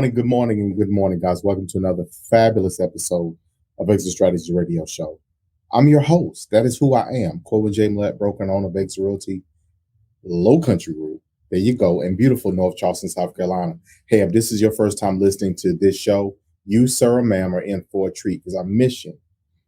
And good morning, guys. Welcome to another fabulous episode of Exit Strategy Radio Show. I'm your host. That is who I am, Colvin J. Millett, broker and owner of Exit Realty, Low Country Group. There you go, in beautiful North Charleston, South Carolina. Hey, if this is your first time listening to this show, you, sir, or ma'am, are in for a treat because our mission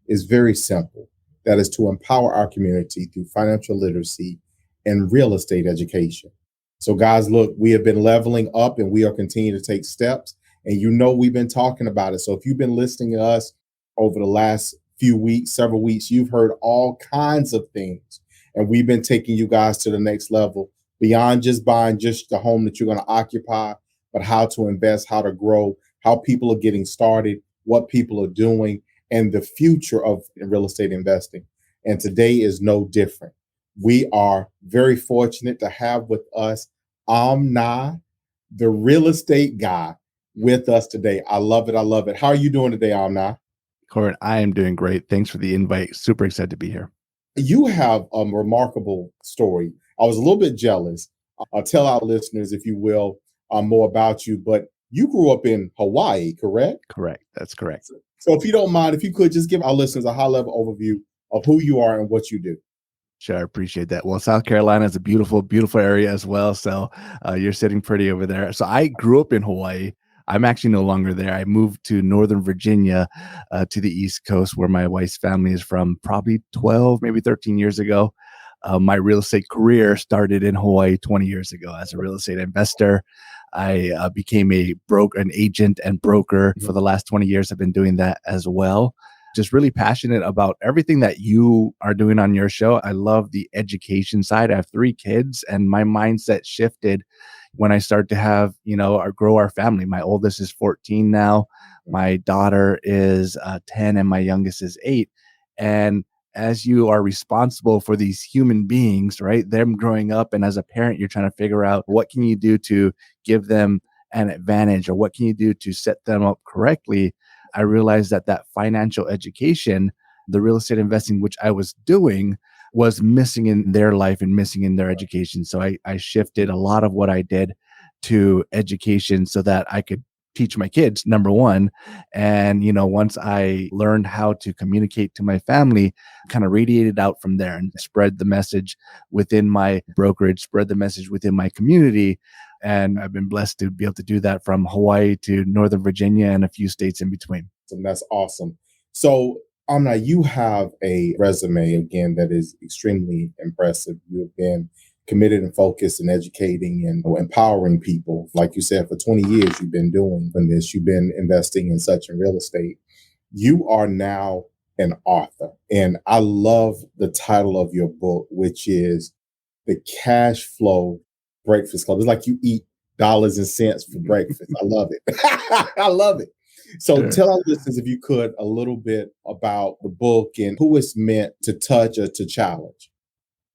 is very simple. That is to empower our community through financial literacy and real estate education. So guys, look, we have been leveling up and we are continuing to take steps. And you know we've been talking about it. So if you've been listening to us over the last few weeks, several weeks, you've heard all kinds of things. And we've been taking you guys to the next level beyond just buying just the home that you're going to occupy, but how to invest, how to grow, how people are getting started, what people are doing, and the future of real estate investing. And today is no different. We are very fortunate to have with us Omni, the real estate guy, with us today. I love it. I love it. How are you doing today, Omni? Corbin, I am doing great. Thanks for the invite. Super excited to be here. You have a remarkable story. I was a little bit jealous. I'll tell our listeners, if you will, more about you, but you grew up in Hawaii, correct? Correct. That's correct. So if you don't mind, if you could just give our listeners a high-level overview of who you are and what you do. Sure, I appreciate that. Well, South Carolina is a beautiful, beautiful area as well. So you're sitting pretty over there. So I grew up in Hawaii. I'm actually no longer there. I moved to Northern Virginia, to the East Coast, where my wife's family is from, probably 12, maybe 13 years ago. My real estate career started in Hawaii 20 years ago as a real estate investor. I became an agent and broker for the last 20 years. I've been doing that as well. Just really passionate about everything that you are doing on your show. I love the education side. I have 3 kids and my mindset shifted when I started to have, grow our family. My oldest is 14 now. My daughter is 10 and my youngest is 8. And as you are responsible for these human beings, right, them growing up, and as a parent, you're trying to figure out what can you do to give them an advantage or what can you do to set them up correctly. I realized that financial education, the real estate investing, which I was doing, was missing in their life and missing in their education. So I shifted a lot of what I did to education so that I could teach my kids, number one. And, once I learned how to communicate to my family, kind of radiated out from there and spread the message within my brokerage, spread the message within my community. And I've been blessed to be able to do that from Hawaii to Northern Virginia and a few states in between. And that's awesome. So, Amna, you have a resume, again, that is extremely impressive. You have been committed and focused in educating and empowering people. Like you said, for 20 years, you've been doing this. You've been investing in such in real estate. You are now an author. And I love the title of your book, which is The Cash Flow Breakfast Club. It's like you eat dollars and cents for breakfast. I love it. I love it. So Sure. Tell our listeners, if you could, a little bit about the book and who it's meant to touch or to challenge.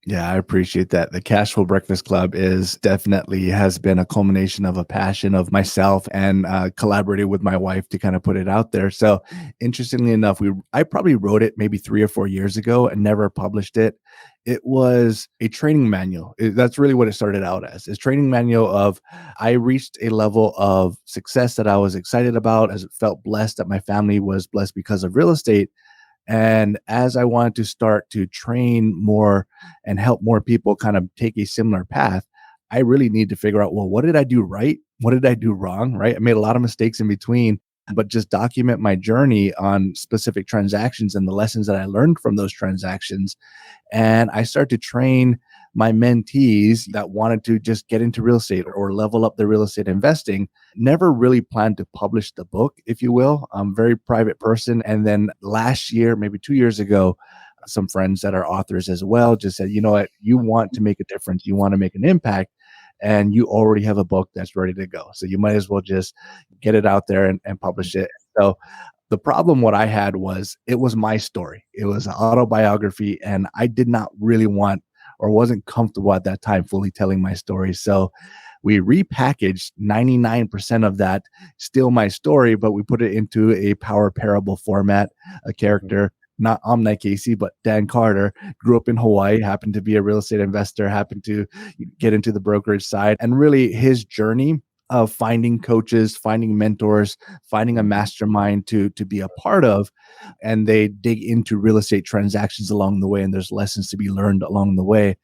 Yeah, I appreciate that. The Cash Flow Breakfast Club has been a culmination of a passion of myself and collaborated with my wife to kind of put it out there. So interestingly enough, I probably wrote it maybe 3 or 4 years ago and never published it. It was a training manual. That's really what it started out as. It's training manual of, I reached a level of success that I was excited about, as it felt blessed that my family was blessed because of real estate. And as I wanted to start to train more and help more people kind of take a similar path, I really need to figure out, well, what did I do right? What did I do wrong? Right? I made a lot of mistakes in between, but just document my journey on specific transactions and the lessons that I learned from those transactions. And I started to train my mentees that wanted to just get into real estate or level up their real estate investing. Never really planned to publish the book, if you will. I'm a very private person. And then last year, maybe 2 years ago, some friends that are authors as well just said, you know what, you want to make a difference, you want to make an impact, and you already have a book that's ready to go. So you might as well just get it out there and publish it. So the problem what I had was it was my story. It was an autobiography, and I did not really want or wasn't comfortable at that time fully telling my story. So we repackaged 99% of that, still my story, but we put it into a power parable format. A character, not Omni Casey, but Dan Carter, grew up in Hawaii, happened to be a real estate investor, happened to get into the brokerage side, and really his journey of finding coaches, finding mentors, finding a mastermind to be a part of, and they dig into real estate transactions along the way, and there's lessons to be learned along the way.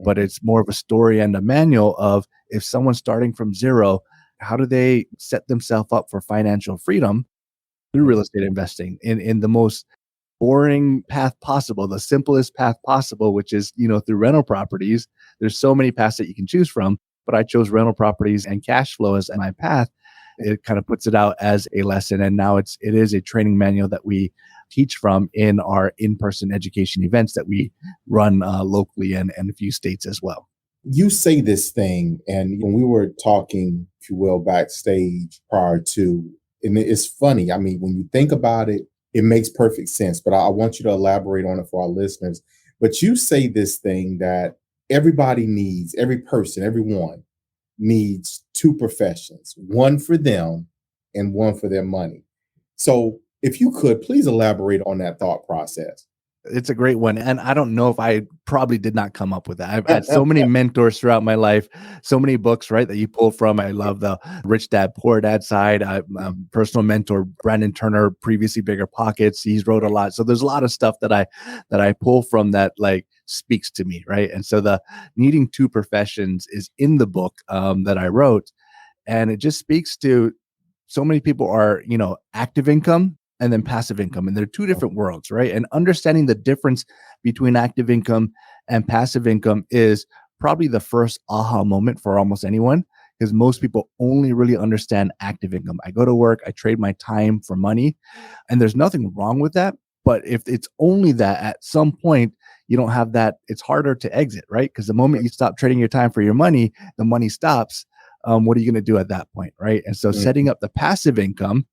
But it's more of a story and a manual of, if someone's starting from zero, how do they set themselves up for financial freedom through real estate investing in the most boring path possible, the simplest path possible, which is, through rental properties. There's so many paths that you can choose from, but I chose rental properties and cash flow as my path. It kind of puts it out as a lesson. And now it is a training manual that we teach from in our in-person education events that we run locally and a few states as well. You say this thing, and when we were talking, if you will, backstage prior to, and it's funny. I mean, when you think about it, it makes perfect sense. But I want you to elaborate on it for our listeners. But you say this thing that everybody needs, every person, everyone needs two professions, one for them and one for their money. So if you could, please elaborate on that thought process. It's a great one. And I don't know if I probably did not come up with that. I've had so many mentors throughout my life, so many books, right, that you pull from. I love the Rich Dad, Poor Dad side. Personal mentor, Brandon Turner, previously Bigger Pockets. He's wrote a lot. So there's a lot of stuff that I pull from that like speaks to me, right? And so the needing two professions is in the book that I wrote. And it just speaks to, so many people are, active income and then passive income. And they're two different worlds, right? And understanding the difference between active income and passive income is probably the first aha moment for almost anyone, because most people only really understand active income. I go to work, I trade my time for money, and there's nothing wrong with that. But if it's only that, at some point, you don't have that, it's harder to exit, right? Because the moment you stop trading your time for your money, the money stops. What are you going to do at that point, right? And so setting up the passive income.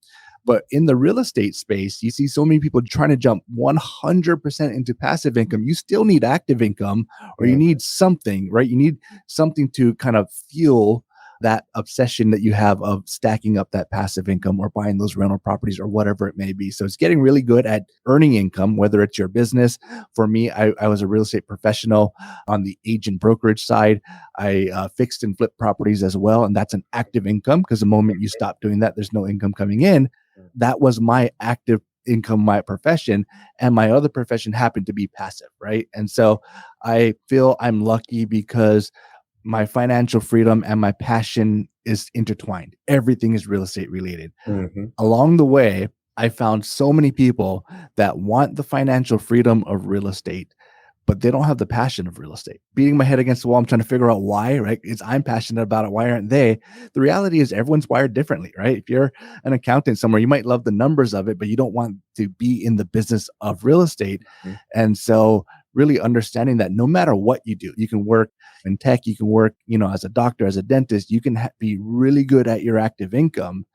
But in the real estate space, you see so many people trying to jump 100% into passive income. You still need active income, or you need something, right? You need something to kind of fuel that obsession that you have of stacking up that passive income or buying those rental properties or whatever it may be. So it's getting really good at earning income, whether it's your business. For me, I was a real estate professional on the agent brokerage side. I fixed and flipped properties as well. And that's an active income, because the moment you stop doing that, there's no income coming in. That was my active income, my profession, and my other profession happened to be passive, right? And so I feel I'm lucky because my financial freedom and my passion is intertwined. Everything is real estate related. Along the way, I found so many people that want the financial freedom of real estate, but they don't have the passion of real estate. Beating my head against the wall, I'm trying to figure out why, right? I'm passionate about it. Why aren't they? The reality is everyone's wired differently, right? If you're an accountant somewhere, you might love the numbers of it, but you don't want to be in the business of real estate. And so really understanding that no matter what you do, you can work in tech, you can work, as a doctor, as a dentist, you can be really good at your active income,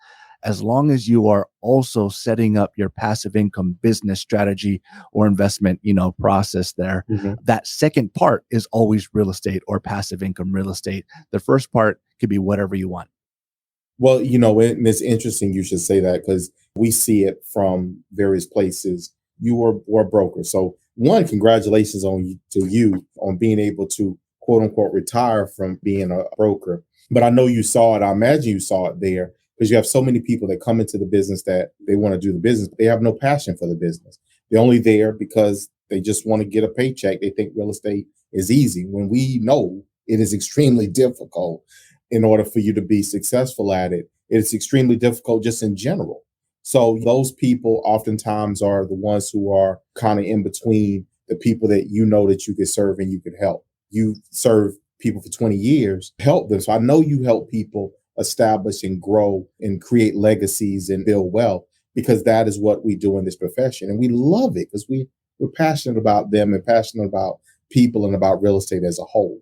as long as you are also setting up your passive income business strategy or investment, process there. That second part is always real estate or passive income real estate. The first part could be whatever you want. Well, and it's interesting you should say that, because we see it from various places. You were a broker. So one, congratulations to you on being able to quote unquote retire from being a broker. But I know you saw it. I imagine you saw it there, because you have so many people that come into the business that they want to do the business, but they have no passion for the business. They're only there because they just want to get a paycheck. They think real estate is easy, when we know it is extremely difficult. In order for you to be successful at it, it's extremely difficult just in general. So those people oftentimes are the ones who are kind of in between the people that that you could serve and you could help. You serve people for 20 years, help them. So I know you help people establish and grow and create legacies and build wealth, because that is what we do in this profession. And we love it because we're passionate about them and passionate about people and about real estate as a whole.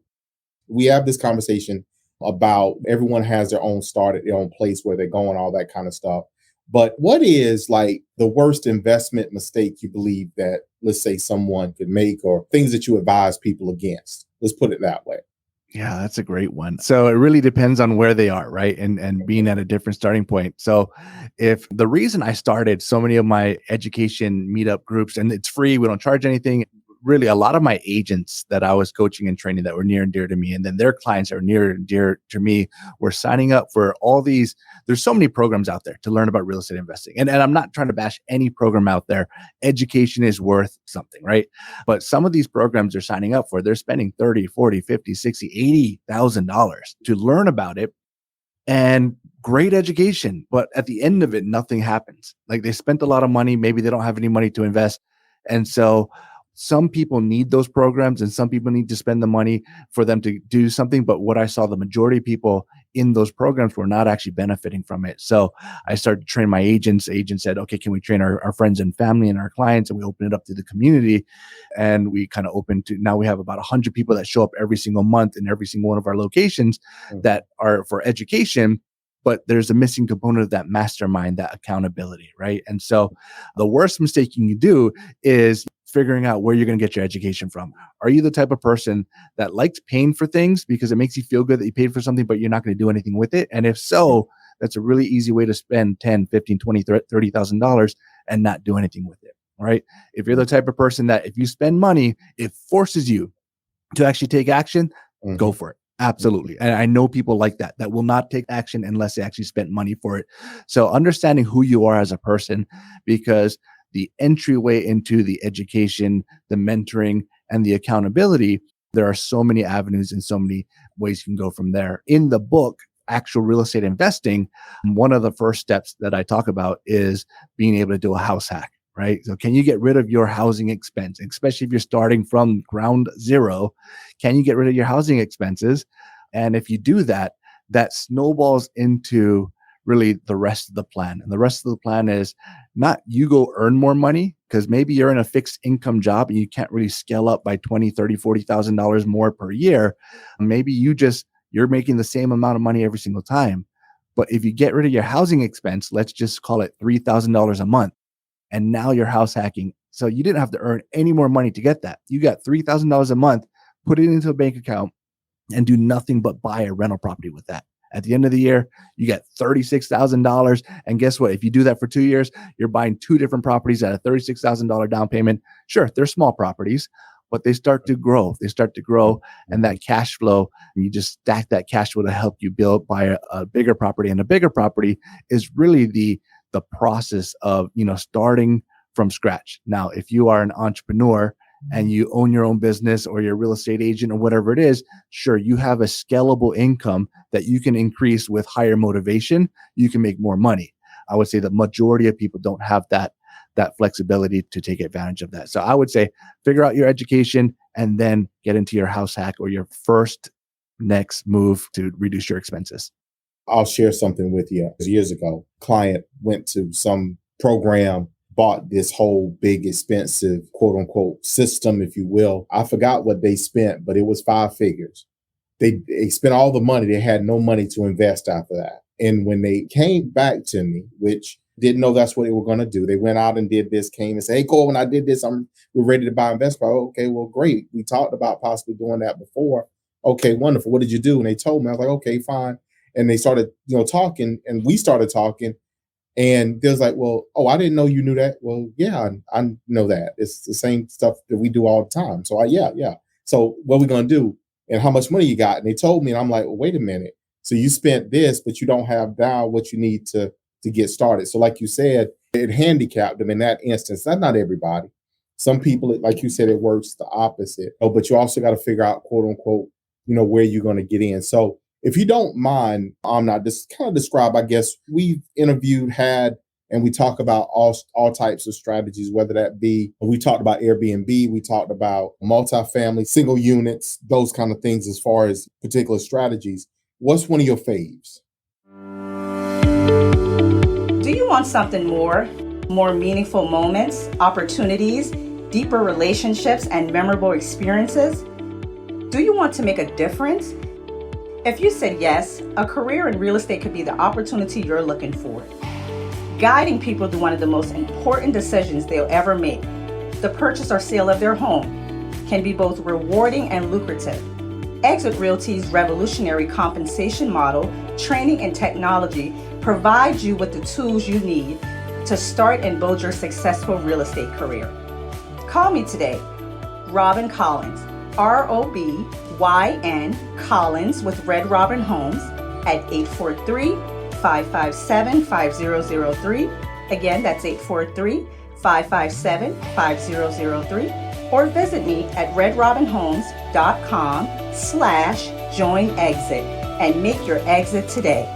We have this conversation about everyone has their own start at their own place where they're going, all that kind of stuff. But what is like the worst investment mistake you believe that, let's say, someone could make, or things that you advise people against? Let's put it that way. Yeah, that's a great one. So it really depends on where they are, right? And being at a different starting point. So if the reason I started so many of my education meetup groups, and it's free, we don't charge anything. Really, a lot of my agents that I was coaching and training that were near and dear to me, and then their clients that are near and dear to me, were signing up for all these. There's so many programs out there to learn about real estate investing. And I'm not trying to bash any program out there. Education is worth something, right? But some of these programs they're signing up for, they're spending 30, 40, 50, 60, $80,000 to learn about it, and great education. But at the end of it, nothing happens. Like, they spent a lot of money. Maybe they don't have any money to invest. And so some people need those programs and some people need to spend the money for them to do something. But what I saw, the majority of people in those programs were not actually benefiting from it. So I started to train my agents. Agents said, okay, can we train our friends and family and our clients? And we open it up to the community. And we kind of open to, now we have about 100 people that show up every single month in every single one of our locations that are for education. But there's a missing component of that mastermind, that accountability, right? And so the worst mistake you can do is figuring out where you're going to get your education from. Are you the type of person that likes paying for things because it makes you feel good that you paid for something, but you're not going to do anything with it? And if so, that's a really easy way to spend 10, 15, 20, $30,000 and not do anything with it, right? If you're the type of person that if you spend money, it forces you to actually take action, go for it. Absolutely. And I know people like that will not take action unless they actually spent money for it. So understanding who you are as a person, because the entryway into the education, the mentoring, and the accountability, there are so many avenues and so many ways you can go from there. In the book, Actual Real Estate Investing, one of the first steps that I talk about is being able to do a house hack, right? So can you get rid of your housing expense, especially if you're starting from ground zero? Can you get rid of your housing expenses? And if you do that, that snowballs into really the rest of the plan. And the rest of the plan is not you go earn more money, because maybe you're in a fixed income job and you can't really scale up by 20, 30, $40,000 more per year. Maybe you're making the same amount of money every single time. But if you get rid of your housing expense, let's just call it $3,000 a month. And now you're house hacking. So you didn't have to earn any more money to get that. You got $3,000 a month, put it into a bank account and do nothing but buy a rental property with that. At the end of the year, you get $36,000. And guess what? If you do that for 2 years, you're buying 2 different properties at a $36,000 down payment. Sure, they're small properties, but they start to grow. And that cash flow, and you just stack that cash flow to help you buy a bigger property. And a bigger property is really the process of, starting from scratch. Now, if you are an entrepreneur and you own your own business or you're a real estate agent or whatever it is, sure, you have a scalable income that you can increase with higher motivation. You can make more money. I would say the majority of people don't have that flexibility to take advantage of that. So I would say figure out your education and then get into your house hack or your first next move to reduce your expenses. I'll share something with you. Years ago, client went to some program, bought this whole big, expensive, quote unquote, system, if you will. I forgot what they spent, but it was 5 figures. They spent all the money. They had no money to invest after that. And when they came back to me, which didn't know that's what they were going to do, they went out and did this, came and said, hey, Cole, when I did this, we're ready to buy investment. Okay, well, great. We talked about possibly doing that before. Okay, wonderful. What did you do? And they told me. I was like, okay, fine. And they started, talking, and we started talking. And there's like, well, oh, I didn't know you knew that. Well, yeah, I know that. It's the same stuff that we do all the time. So yeah. So what are we going to do? And how much money you got? And they told me, and I'm like, well, wait a minute. So you spent this, but you don't have down what you need to get started. So like you said, it handicapped them in that instance. That's not everybody. Some people, like you said, it works the opposite. Oh, but you also got to figure out, quote unquote, where you're going to get in. So if you don't mind, I'm not just kind of describe, I guess we've interviewed, and we talk about all types of strategies, whether that be, we talked about Airbnb, we talked about multifamily, single units, those kind of things as far as particular strategies. What's one of your faves? Do you want something more meaningful moments, opportunities, deeper relationships, and memorable experiences? Do you want to make a difference? If you said yes, a career in real estate could be the opportunity you're looking for. Guiding people through one of the most important decisions they'll ever make, the purchase or sale of their home, can be both rewarding and lucrative. Exit Realty's revolutionary compensation model, training, and technology provide you with the tools you need to start and build your successful real estate career. Call me today, Robin Collins, ROBYN Collins with Red Robin Homes at 843-557-5003. Again, that's 843-557-5003. Or visit me at redrobinhomes.com/join-exit and make your exit today.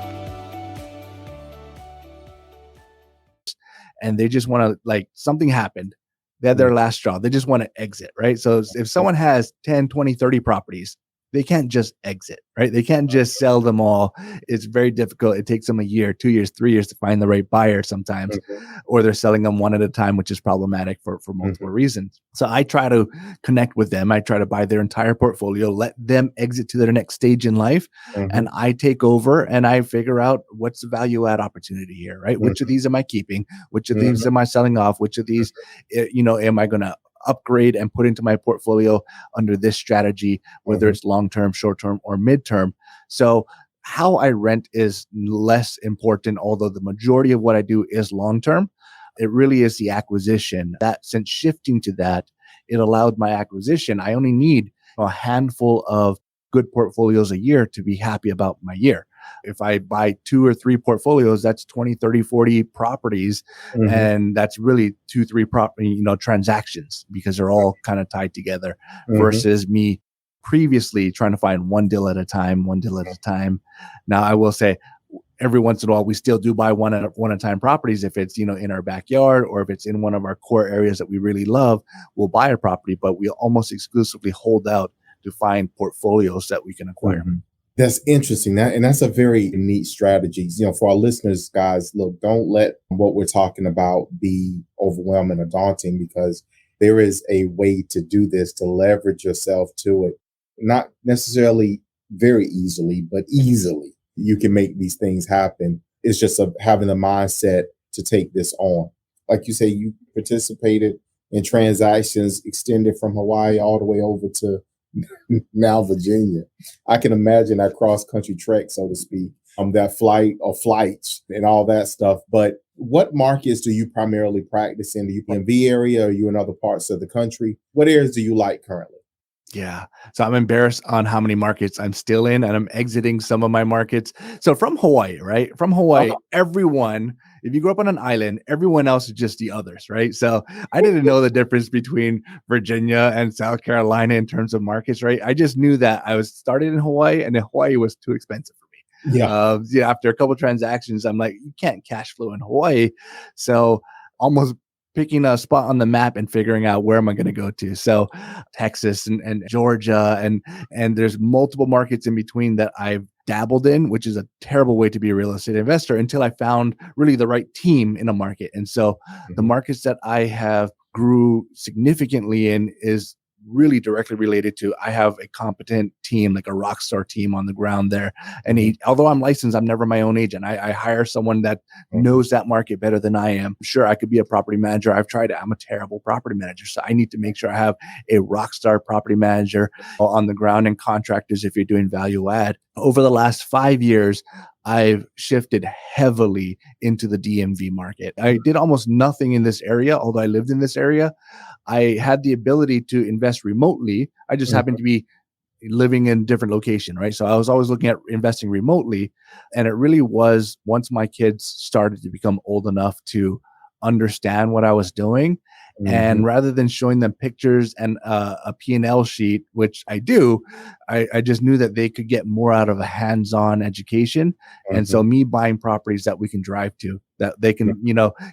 And they just want to, like, something happened. They had their last straw. They just want to exit, right? So if someone has 10, 20, 30 properties, they can't just exit, right? They can't just sell them all. It's very difficult. It takes them a year, 2 years, 3 years to find the right buyer sometimes, or they're selling them one at a time, which is problematic for multiple reasons. So I try to connect with them. I try to buy their entire portfolio, let them exit to their next stage in life. And I take over and I figure out what's the value add opportunity here, right? Which of these am I keeping? Which of these am I selling off? Which of these, am I going to upgrade and put into my portfolio under this strategy, whether it's long-term, short-term, or mid-term. So how I rent is less important, although the majority of what I do is long-term. It really is the acquisition. That since shifting to that, it allowed my acquisition. I only need a handful of good portfolios a year to be happy about my year. If I buy 2 or 3 portfolios, that's 20, 30, 40 properties. And that's really 2, 3 property, transactions, because they're all kind of tied together versus me previously trying to find one deal at a time. Now I will say every once in a while, we still do buy one at a time properties. If it's, in our backyard or if it's in one of our core areas that we really love, we'll buy a property, but we almost exclusively hold out to find portfolios that we can acquire. That's interesting. And that's a very neat strategy. For our listeners, guys, look, don't let what we're talking about be overwhelming or daunting, because there is a way to do this, to leverage yourself to it. Not necessarily very easily, but easily. You can make these things happen. It's just having the mindset to take this on. Like you say, you participated in transactions extended from Hawaii all the way over to now Virginia. I can imagine that cross-country trek, so to speak, that flight or flights and all that stuff. But what markets do you primarily practice in? Do you in the area, or are you in other parts of the country? What areas do you like currently? Yeah. So I'm embarrassed on how many markets I'm still in, and I'm exiting some of my markets. So from Hawaii, right? From Hawaii, everyone, if you grew up on an island, everyone else is just the others, right? So I didn't know the difference between Virginia and South Carolina in terms of markets, right? I just knew that I was started in Hawaii, and Hawaii was too expensive for me. After a couple of transactions, I'm like, you can't cash flow in Hawaii. So almost picking a spot on the map and figuring out where am I going to go to. So Texas and Georgia, and there's multiple markets in between that I've dabbled in, which is a terrible way to be a real estate investor, until I found really the right team in a market. And so the markets that I have grew significantly in is really directly related to, I have a competent team, like a rock star team on the ground there. And although I'm licensed, I'm never my own agent. I hire someone that knows that market better than I am. Sure, I could be a property manager. I've tried it. I'm a terrible property manager. So I need to make sure I have a rock star property manager on the ground, and contractors if you're doing value add. Over the last 5 years, I've shifted heavily into the DMV market. I did almost nothing in this area, although I lived in this area. I had the ability to invest remotely. I just happened to be living in a different location, right? So I was always looking at investing remotely. And it really was once my kids started to become old enough to understand what I was doing. And rather than showing them pictures and a P&L sheet, which I do, I just knew that they could get more out of a hands-on education. And so me buying properties that we can drive to, that they can,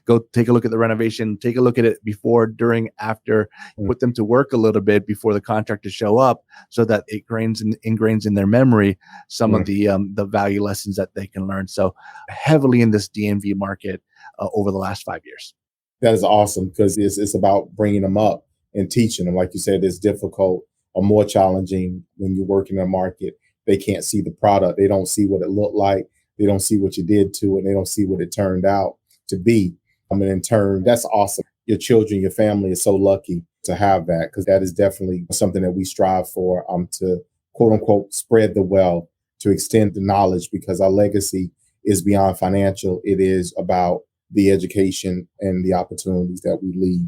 go take a look at the renovation, take a look at it before, during, after, put them to work a little bit before the contractors show up, so that it ingrains in their memory some of the value lessons that they can learn. So heavily in this DMV market over the last 5 years. That is awesome, because it's about bringing them up and teaching them. Like you said, it's difficult or more challenging when you're working in a market. They can't see the product. They don't see what it looked like. They don't see what you did to it. They don't see what it turned out to be. In turn, that's awesome. Your children, your family is so lucky to have that, because that is definitely something that we strive for, to quote unquote, spread the wealth, to extend the knowledge, because our legacy is beyond financial. It is about the education and the opportunities that we leave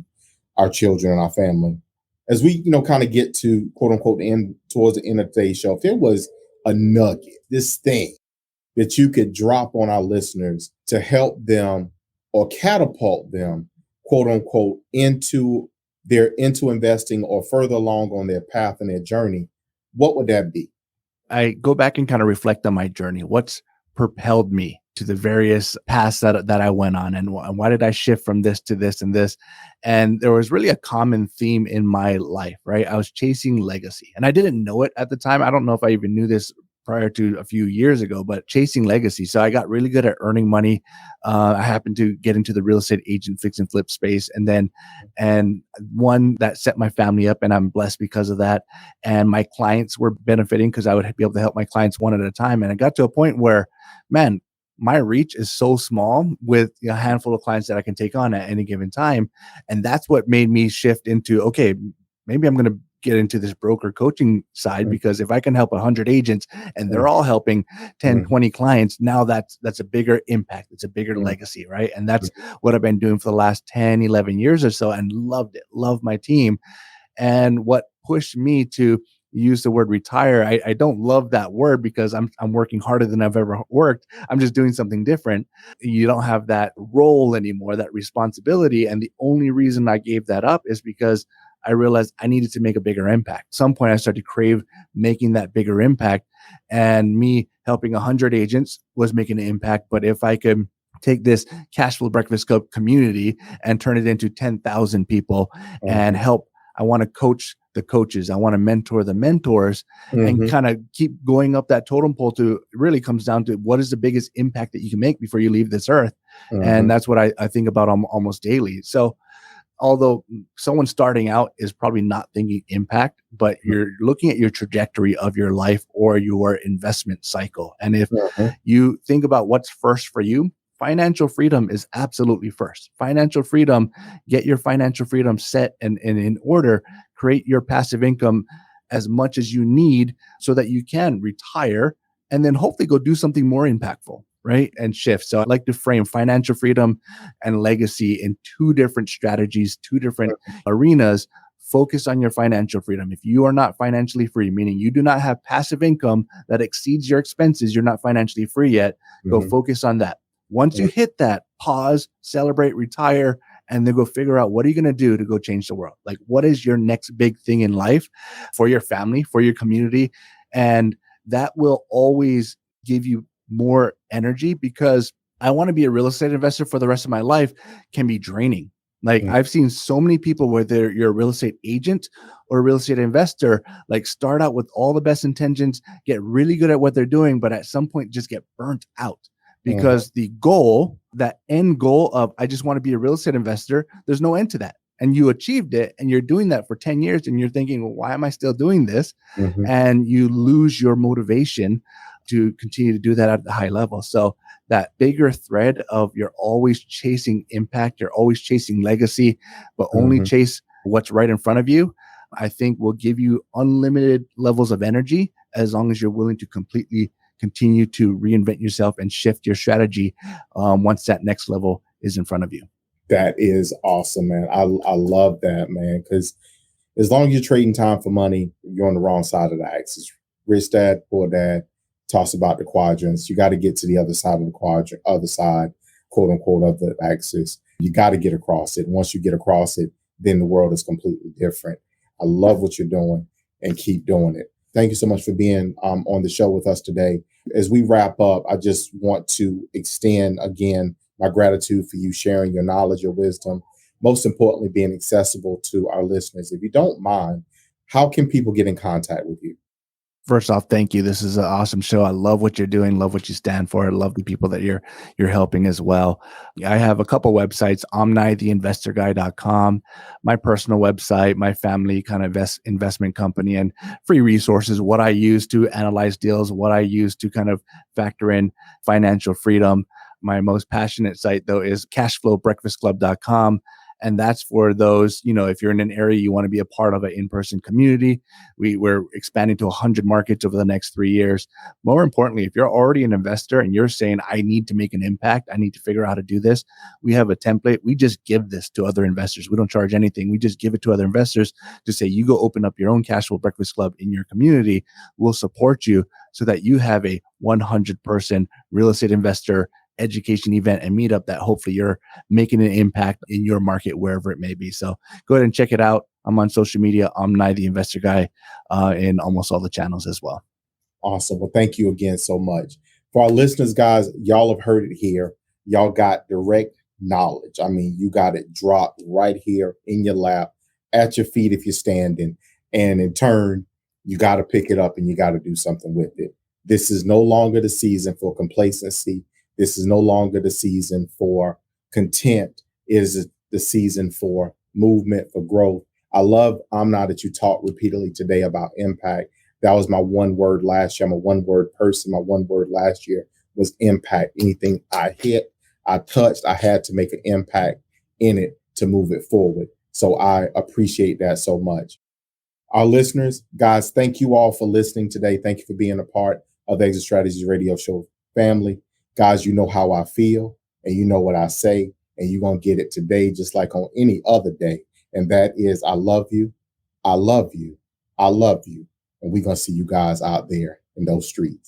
our children and our family. As we, kind of get to quote unquote end towards the end of today's show, if there was a nugget, this thing that you could drop on our listeners to help them or catapult them, quote unquote, into investing or further along on their path and their journey, what would that be? I go back and kind of reflect on my journey. What's propelled me to the various paths that I went on, and why did I shift from this to this and this? And there was really a common theme in my life, right? I was chasing legacy, and I didn't know it at the time. I don't know if I even knew this prior to a few years ago, but chasing legacy. So I got really good at earning money. I happened to get into the real estate agent fix and flip space, and one that set my family up, and I'm blessed because of that. And my clients were benefiting because I would be able to help my clients one at a time. And I got to a point where, man, my reach is so small with a handful of clients that I can take on at any given time. And that's what made me shift into, okay, maybe I'm going to get into this broker coaching side, because if I can help 100 agents and they're all helping 10, 20 clients, now that's a bigger impact. It's a bigger legacy, right? And that's what I've been doing for the last 10, 11 years or so, and loved it, loved my team. And what pushed me to use the word retire, I don't love that word, because I'm working harder than I've ever worked. I'm just doing something different. You don't have that role anymore, that responsibility. And the only reason I gave that up is because I realized I needed to make a bigger impact. At some point, I started to crave making that bigger impact, and me helping 100 agents was making an impact. But if I could take this Cash Flow Breakfast Club community and turn it into 10,000 people and help, I want to coach the coaches, I want to mentor the mentors, and kind of keep going up that totem pole to, it really comes down to, what is the biggest impact that you can make before you leave this earth? And that's what I think about almost daily. So although someone starting out is probably not thinking impact, but you're looking at your trajectory of your life or your investment cycle. And if you think about what's first for you, financial freedom is absolutely first. Financial freedom, get your financial freedom set and in order, create your passive income as much as you need so that you can retire and then hopefully go do something more impactful, right? And shift. So I like to frame financial freedom and legacy in two different strategies, two different arenas. Focus on your financial freedom. If you are not financially free, meaning you do not have passive income that exceeds your expenses, you're not financially free yet, go focus on that. Once you hit that, pause, celebrate, retire, and then go figure out, what are you going to do to go change the world? Like, what is your next big thing in life for your family, for your community? And that will always give you more energy, because I want to be a real estate investor for the rest of my life can be draining. Like I've seen so many people, whether you're a real estate agent or a real estate investor, like start out with all the best intentions, get really good at what they're doing, but at some point just get burnt out. Because the goal, that end goal of, I just want to be a real estate investor, there's no end to that. And you achieved it, and you're doing that for 10 years, and you're thinking, well, why am I still doing this? And you lose your motivation to continue to do that at the high level. So that bigger thread of, you're always chasing impact, you're always chasing legacy, but only chase what's right in front of you, I think will give you unlimited levels of energy, as long as you're willing to completely continue to reinvent yourself and shift your strategy once that next level is in front of you. That is awesome, man. I love that, man, because as long as you're trading time for money, you're on the wrong side of the axis. Rich dad, poor dad, talks about the quadrants. You got to get to the other side of the quadrant, other side, quote unquote, of the axis. You got to get across it. Once you get across it, then the world is completely different. I love what you're doing, and keep doing it. Thank you so much for being on the show with us today. As we wrap up, I just want to extend again my gratitude for you sharing your knowledge, your wisdom, most importantly, being accessible to our listeners. If you don't mind, how can people get in contact with you? First off, thank you. This is an awesome show. I love what you're doing, love what you stand for. I love the people that you're helping as well. I have a couple websites, omnitheinvestorguy.com, my personal website, my family kind of investment company, and free resources, what I use to analyze deals, what I use to kind of factor in financial freedom. My most passionate site, though, is cashflowbreakfastclub.com. And that's for those, if you're in an area you want to be a part of an in-person community. We're expanding to 100 markets over the next 3 years. More importantly, if you're already an investor and you're saying, I need to make an impact, I need to figure out how to do this, we have a template. We just give this to other investors. We don't charge anything. We just give it to other investors to say, you go open up your own cash flow breakfast club in your community. We'll support you so that you have a 100-person real estate investor education event and meetup that hopefully you're making an impact in your market, wherever it may be. So go ahead and check it out. I'm on social media, Omni the Investor Guy, in almost all the channels as well. Awesome. Well, thank you again so much. For our listeners, guys, y'all have heard it here. Y'all got direct knowledge. I mean, you got it dropped right here in your lap, at your feet if you're standing. And in turn, you got to pick it up and you got to do something with it. This is no longer the season for complacency. This is no longer the season for content. It is the season for movement, for growth. I love, Amna, that you talked repeatedly today about impact. That was my one word last year. I'm a one word person. My one word last year was impact. Anything I hit, I touched, I had to make an impact in it to move it forward. So I appreciate that so much. Our listeners, guys, thank you all for listening today. Thank you for being a part of the Exit Strategies Radio Show family. Guys, you know how I feel and you know what I say, and you're going to get it today just like on any other day. And that is, I love you. I love you. I love you. And we're going to see you guys out there in those streets.